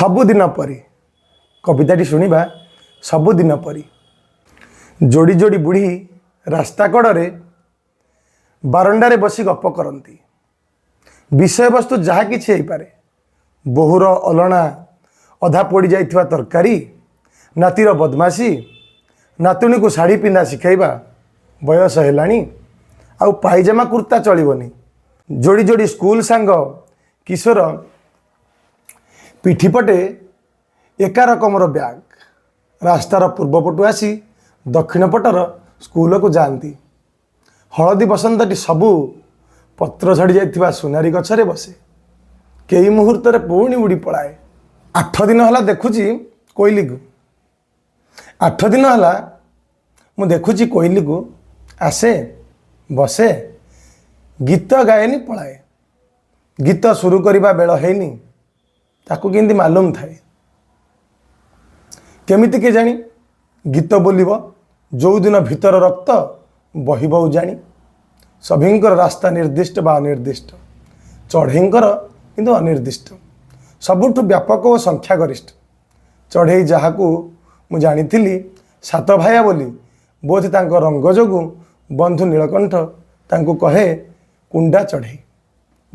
सबुदिन परी कविताटी शुणा सबुदिन परी जोड़ी जोड़ी बुढ़ी रास्ता कड़े बारंडारे बसी गप करती विषय वस्तु जहाँ कि पारे बोहूर अलणा अधा पोड़ी जाइथिबा तरकारी नातीर बदमाशी नातुणी को शाढ़ी पिंधा शिखाइबा बयस हेलाणी आउ पाइजामा कुर्ता चलबनी जोड़ी जोड़ी स्कूल सांग किशोर पिठीपटे एका रकमर ब्याग रास्तार पूर्वपटु आसी दक्षिण पटर स्कूल को जाती हलदी बसंतटी सबू पत्र झड़ी जाइथिबा सुनारी गछरे बसे कई मुहूर्त पुणी उड़ी पलाए 8 दिन है देखुची कोइली को 8 दिन है मु देखुची कोइली को आसे बसे गीत गाएनी पलाए गीत शुरू करने बेल हैनी ताकू केमती मालूम थाए केमिति के जानी गीत बोलिबो जो दिन भीतर रक्त बहिब उजाणी सभींकर रास्ता निर्दिष्ट बा अनिर्दिष्ट चढ़ईंकर किंतु अनिर्दिष्ट सबुठ व्यापक और संख्यागरिष्ठ चढ़ई जहाँ मु जानी सात भाया बोली बोध तांको रंग जोगु बंधु नीलकंठ तांको कहे कुंडा चढ़ई।